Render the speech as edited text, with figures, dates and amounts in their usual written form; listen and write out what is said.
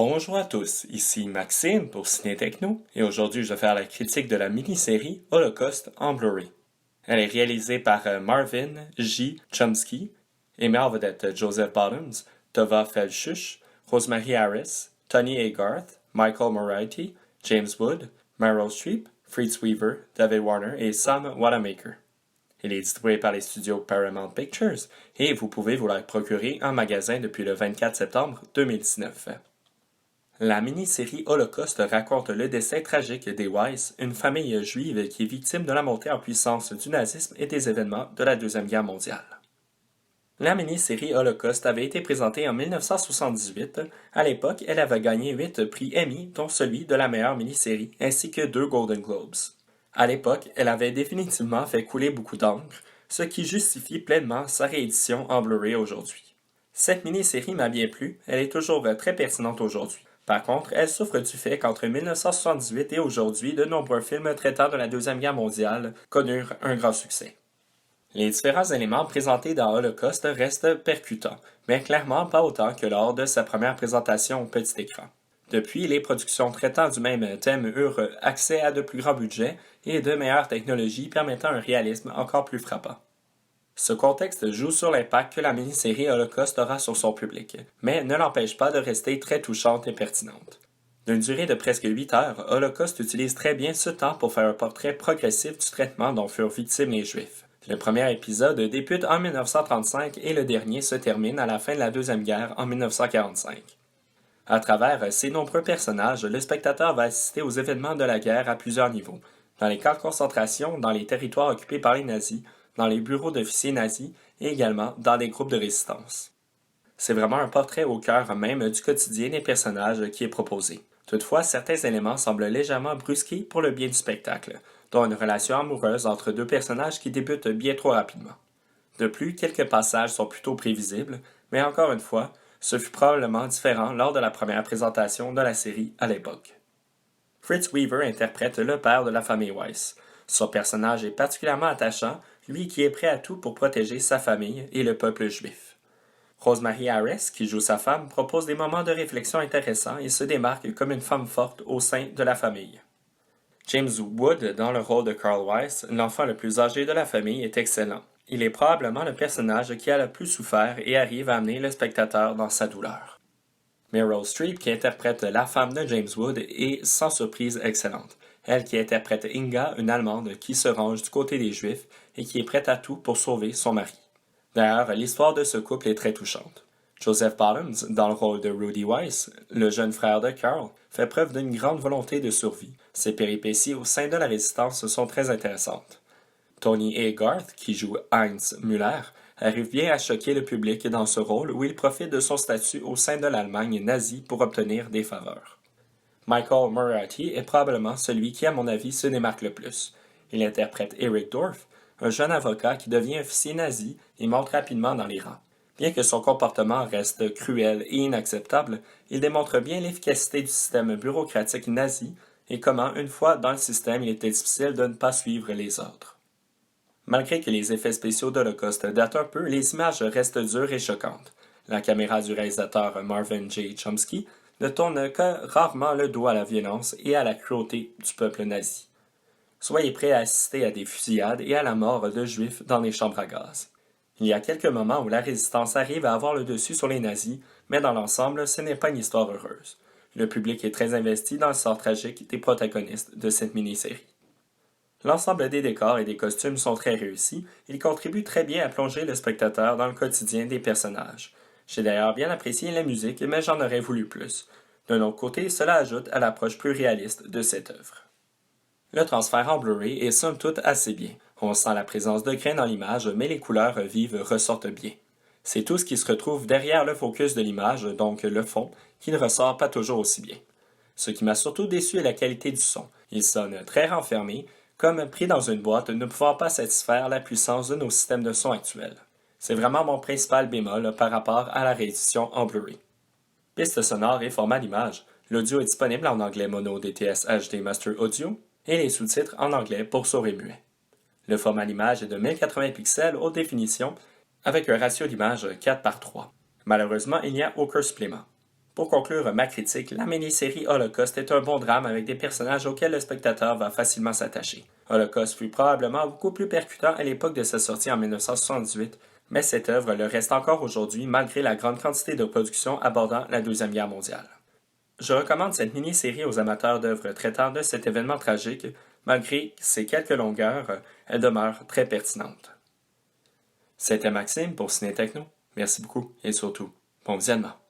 Bonjour à tous, ici Maxime pour Ciné Techno et aujourd'hui je vais faire la critique de la mini-série Holocaust en Blu-ray. Elle est réalisée par Marvin J. Chomsky et met en vedette Joseph Bottoms, Tova Feldshuh, Rosemary Harris, Tony A. Garth, Michael Moriarty, James Wood, Meryl Streep, Fritz Weaver, David Warner et Sam Wanamaker. Il est distribué par les studios Paramount Pictures et vous pouvez vous la procurer en magasin depuis le 24 septembre 2019. La mini-série Holocaust raconte le décès tragique des Weiss, une famille juive qui est victime de la montée en puissance du nazisme et des événements de la Deuxième Guerre mondiale. La mini-série Holocaust avait été présentée en 1978. À l'époque, elle avait gagné 8 prix Emmy, dont celui de la meilleure mini-série, ainsi que 2 Golden Globes. À l'époque, elle avait définitivement fait couler beaucoup d'encre, ce qui justifie pleinement sa réédition en Blu-ray aujourd'hui. Cette mini-série m'a bien plu, elle est toujours très pertinente aujourd'hui. Par contre, elle souffre du fait qu'entre 1978 et aujourd'hui, de nombreux films traitant de la Deuxième Guerre mondiale connurent un grand succès. Les différents éléments présentés dans Holocaust restent percutants, mais clairement pas autant que lors de sa première présentation au petit écran. Depuis, les productions traitant du même thème eurent accès à de plus grands budgets et de meilleures technologies permettant un réalisme encore plus frappant. Ce contexte joue sur l'impact que la mini-série Holocaust aura sur son public, mais ne l'empêche pas de rester très touchante et pertinente. D'une durée de presque 8 heures, Holocaust utilise très bien ce temps pour faire un portrait progressif du traitement dont furent victimes les Juifs. Le premier épisode débute en 1935 et le dernier se termine à la fin de la Deuxième Guerre en 1945. À travers ces nombreux personnages, le spectateur va assister aux événements de la guerre à plusieurs niveaux, dans les camps de concentration, dans les territoires occupés par les nazis, dans les bureaux d'officiers nazis et également dans des groupes de résistance. C'est vraiment un portrait au cœur même du quotidien des personnages qui est proposé. Toutefois, certains éléments semblent légèrement brusqués pour le bien du spectacle, dont une relation amoureuse entre deux personnages qui débute bien trop rapidement. De plus, quelques passages sont plutôt prévisibles, mais encore une fois, ce fut probablement différent lors de la première présentation de la série à l'époque. Fritz Weaver interprète le père de la famille Weiss. Son personnage est particulièrement attachant, lui qui est prêt à tout pour protéger sa famille et le peuple juif. Rosemary Harris, qui joue sa femme, propose des moments de réflexion intéressants et se démarque comme une femme forte au sein de la famille. James Wood, dans le rôle de Carl Weiss, l'enfant le plus âgé de la famille, est excellent. Il est probablement le personnage qui a le plus souffert et arrive à amener le spectateur dans sa douleur. Meryl Streep, qui interprète la femme de James Wood, est sans surprise excellente. Elle qui interprète Inga, une Allemande qui se range du côté des Juifs et qui est prête à tout pour sauver son mari. D'ailleurs, l'histoire de ce couple est très touchante. Joseph Bottoms, dans le rôle de Rudy Weiss, le jeune frère de Carl, fait preuve d'une grande volonté de survie. Ses péripéties au sein de la résistance sont très intéressantes. Tony A. Garth, qui joue Heinz Müller, arrive bien à choquer le public dans ce rôle où il profite de son statut au sein de l'Allemagne nazie pour obtenir des faveurs. Michael Moriarty est probablement celui qui, à mon avis, se démarque le plus. Il interprète Eric Dorf, un jeune avocat qui devient officier nazi et monte rapidement dans les rangs. Bien que son comportement reste cruel et inacceptable, il démontre bien l'efficacité du système bureaucratique nazi et comment, une fois dans le système, il était difficile de ne pas suivre les ordres. Malgré que les effets spéciaux d'Holocauste datent un peu, les images restent dures et choquantes. La caméra du réalisateur Marvin J. Chomsky ne tourne que rarement le dos à la violence et à la cruauté du peuple nazi. Soyez prêts à assister à des fusillades et à la mort de Juifs dans les chambres à gaz. Il y a quelques moments où la résistance arrive à avoir le dessus sur les nazis, mais dans l'ensemble, ce n'est pas une histoire heureuse. Le public est très investi dans le sort tragique des protagonistes de cette mini-série. L'ensemble des décors et des costumes sont très réussis, ils contribuent très bien à plonger le spectateur dans le quotidien des personnages. J'ai d'ailleurs bien apprécié la musique, mais j'en aurais voulu plus. D'un autre côté, cela ajoute à l'approche plus réaliste de cette œuvre. Le transfert en Blu-ray est somme toute assez bien. On sent la présence de grains dans l'image, mais les couleurs vives ressortent bien. C'est tout ce qui se retrouve derrière le focus de l'image, donc le fond, qui ne ressort pas toujours aussi bien. Ce qui m'a surtout déçu est la qualité du son. Il sonne très renfermé, comme pris dans une boîte, ne pouvant pas satisfaire la puissance de nos systèmes de son actuels. C'est vraiment mon principal bémol par rapport à la réédition en Blu-ray. Piste sonore et format d'image. L'audio est disponible en anglais mono DTS HD Master Audio et les sous-titres en anglais pour sourds et muets. Le format d'image est de 1080 pixels haute définition avec un ratio d'image 4:3. Malheureusement, il n'y a aucun supplément. Pour conclure ma critique, la mini-série Holocaust est un bon drame avec des personnages auxquels le spectateur va facilement s'attacher. Holocaust fut probablement beaucoup plus percutant à l'époque de sa sortie en 1978, mais cette œuvre le reste encore aujourd'hui malgré la grande quantité de productions abordant la Deuxième Guerre mondiale. Je recommande cette mini-série aux amateurs d'œuvres traitant de cet événement tragique. Malgré ses quelques longueurs, elle demeure très pertinente. C'était Maxime pour Ciné Techno. Merci beaucoup et surtout, bon visionnement.